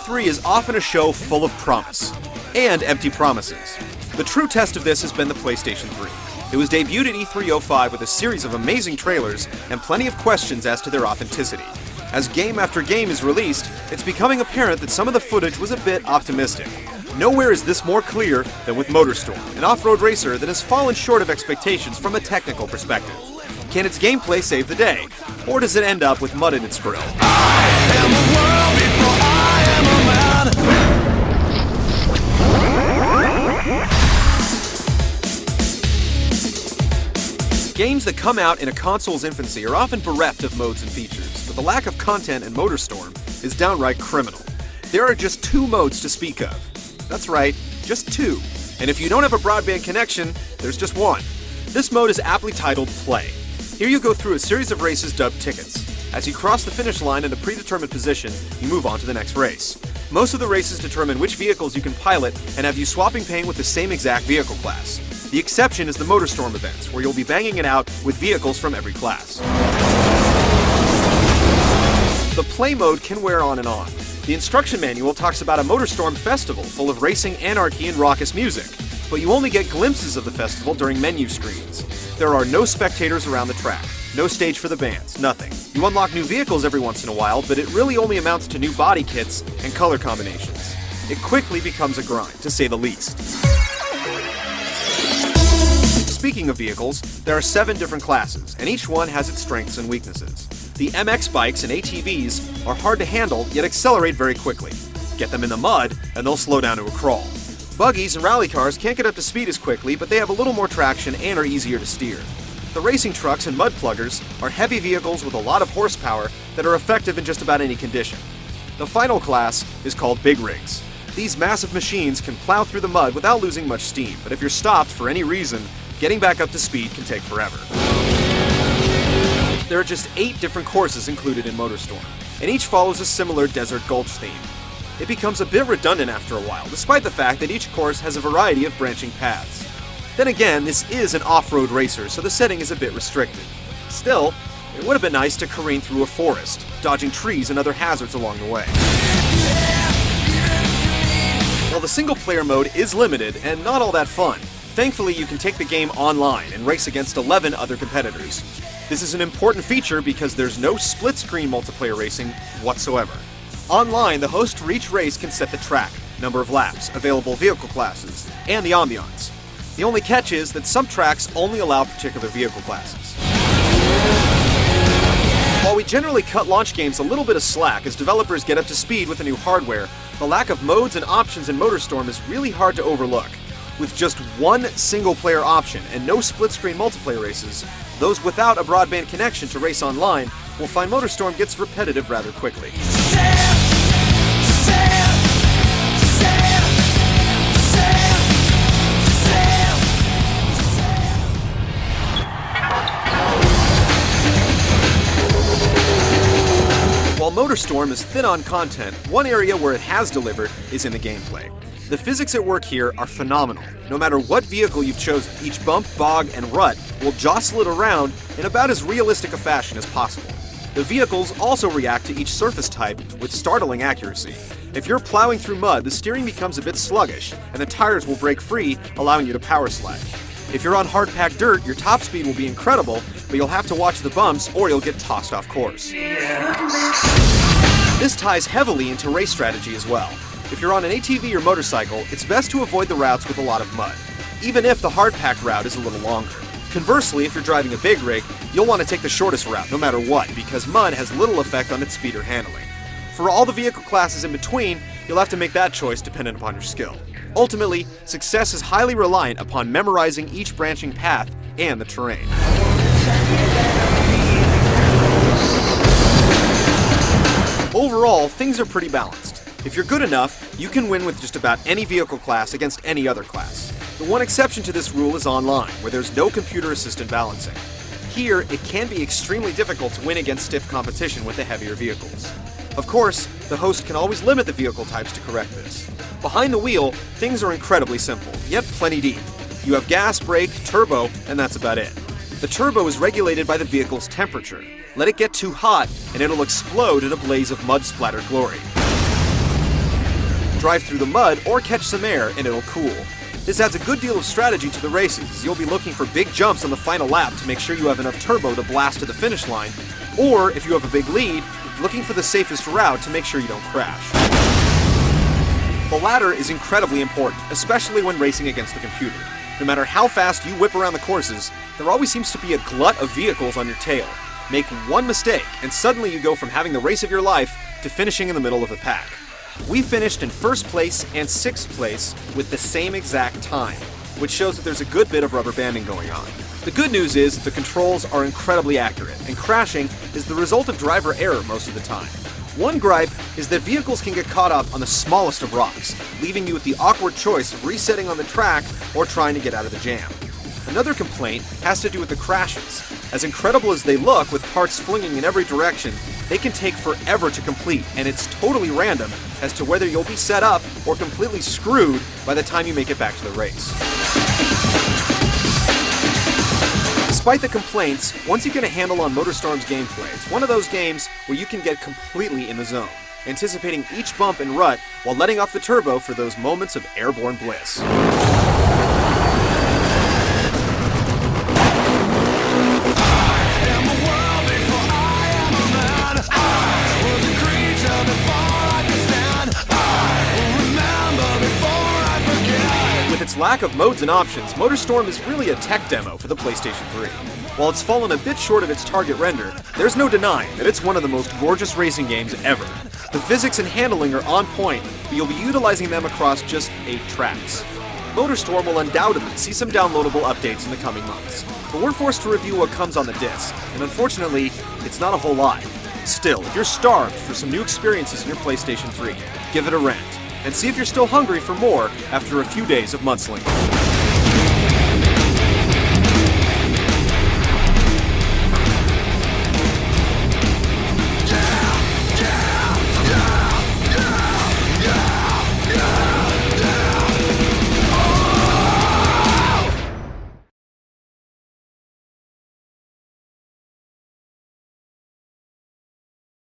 E3 is often a show full of promise, and empty promises. The true test of this has been the PlayStation 3. It was debuted at E3 with a series of amazing trailers and plenty of questions as to their authenticity. As game after game is released, it's becoming apparent that some of the footage was a bit optimistic. Nowhere is this more clear than with Motorstorm, an off-road racer that has fallen short of expectations from a technical perspective. Can its gameplay save the day? Or does it end up with mud in its grill? I am a world before I am a man. Games that come out in a console's infancy are often bereft of modes and features, but the lack of content in Motorstorm is downright criminal. There are just 2 modes to speak of. That's right, just 2. And if you don't have a broadband connection, there's just 1. This mode is aptly titled Play. Here you go through a series of races dubbed tickets. As you cross the finish line in a predetermined position, you move on to the next race. Most of the races determine which vehicles you can pilot and have you swapping paint with the same exact vehicle class. The exception is the Motorstorm events, where you'll be banging it out with vehicles from every class. The Play mode can wear on and on. The instruction manual talks about a Motorstorm festival full of racing, anarchy, and raucous music, but you only get glimpses of the festival during menu screens. There are no spectators around the track, no stage for the bands, nothing. You unlock new vehicles every once in a while, but it really only amounts to new body kits and color combinations. It quickly becomes a grind, to say the least. Speaking of vehicles, there are 7 different classes, and each one has its strengths and weaknesses. The MX bikes and ATVs are hard to handle, yet accelerate very quickly. Get them in the mud, and they'll slow down to a crawl. Buggies and rally cars can't get up to speed as quickly, but they have a little more traction and are easier to steer. The racing trucks and mud pluggers are heavy vehicles with a lot of horsepower that are effective in just about any condition. The final class is called Big Rigs. These massive machines can plow through the mud without losing much steam, but if you're stopped for any reason, getting back up to speed can take forever. There are just 8 different courses included in Motorstorm, and each follows a similar desert gulch theme. It becomes a bit redundant after a while, despite the fact that each course has a variety of branching paths. Then again, this is an off-road racer, so the setting is a bit restricted. Still, it would have been nice to careen through a forest, dodging trees and other hazards along the way. While the single-player mode is limited and not all that fun, thankfully you can take the game online and race against 11 other competitors. This is an important feature because there's no split-screen multiplayer racing whatsoever. Online, the host for each race can set the track, number of laps, available vehicle classes, and the ambiance. The only catch is that some tracks only allow particular vehicle classes. While we generally cut launch games a little bit of slack as developers get up to speed with the new hardware, the lack of modes and options in Motorstorm is really hard to overlook. With just 1 single-player option and no split-screen multiplayer races, those without a broadband connection to race online will find Motorstorm gets repetitive rather quickly. While Motorstorm is thin on content, one area where it has delivered is in the gameplay. The physics at work here are phenomenal. No matter what vehicle you've chosen, each bump, bog, and rut will jostle it around in about as realistic a fashion as possible. The vehicles also react to each surface type with startling accuracy. If you're plowing through mud, the steering becomes a bit sluggish, and the tires will break free, allowing you to power slide. If you're on hard-packed dirt, your top speed will be incredible, but you'll have to watch the bumps or you'll get tossed off course. This ties heavily into race strategy as well. If you're on an ATV or motorcycle, it's best to avoid the routes with a lot of mud, even if the hard-packed route is a little longer. Conversely, if you're driving a big rig, you'll want to take the shortest route no matter what, because mud has little effect on its speed or handling. For all the vehicle classes in between, you'll have to make that choice dependent upon your skill. Ultimately, success is highly reliant upon memorizing each branching path and the terrain. Overall, things are pretty balanced. If you're good enough, you can win with just about any vehicle class against any other class. The one exception to this rule is online, where there's no computer-assisted balancing. Here, it can be extremely difficult to win against stiff competition with the heavier vehicles. Of course, the host can always limit the vehicle types to correct this. Behind the wheel, things are incredibly simple, yet plenty deep. You have gas, brake, turbo, and that's about it. The turbo is regulated by the vehicle's temperature. Let it get too hot, and it'll explode in a blaze of mud-splattered glory. drive through the mud or catch some air and it'll cool. This adds a good deal of strategy to the races, as you'll be looking for big jumps on the final lap to make sure you have enough turbo to blast to the finish line, or if you have a big lead, looking for the safest route to make sure you don't crash. The latter is incredibly important, especially when racing against the computer. No matter how fast you whip around the courses, there always seems to be a glut of vehicles on your tail. Make one mistake, and suddenly you go from having the race of your life to finishing in the middle of the pack. We finished in 1st place and 6th place with the same exact time, which shows that there's a good bit of rubber banding going on. The good news is the controls are incredibly accurate, and crashing is the result of driver error most of the time. One gripe is that vehicles can get caught up on the smallest of rocks, leaving you with the awkward choice of resetting on the track or trying to get out of the jam. Another complaint has to do with the crashes. As incredible as they look, with parts flinging in every direction, they can take forever to complete, and it's totally random as to whether you'll be set up or completely screwed by the time you make it back to the race. Despite the complaints, once you get a handle on Motorstorm's gameplay, it's one of those games where you can get completely in the zone, anticipating each bump and rut while letting off the turbo for those moments of airborne bliss. With its lack of modes and options, Motorstorm is really a tech demo for the PlayStation 3. While it's fallen a bit short of its target render, there's no denying that it's one of the most gorgeous racing games ever. The physics and handling are on point, but you'll be utilizing them across just 8 tracks. Motorstorm will undoubtedly see some downloadable updates in the coming months, but we're forced to review what comes on the disc, and unfortunately, it's not a whole lot. Still, if you're starved for some new experiences in your PlayStation 3, give it a rent, and see if you're still hungry for more after a few days of mudslinging.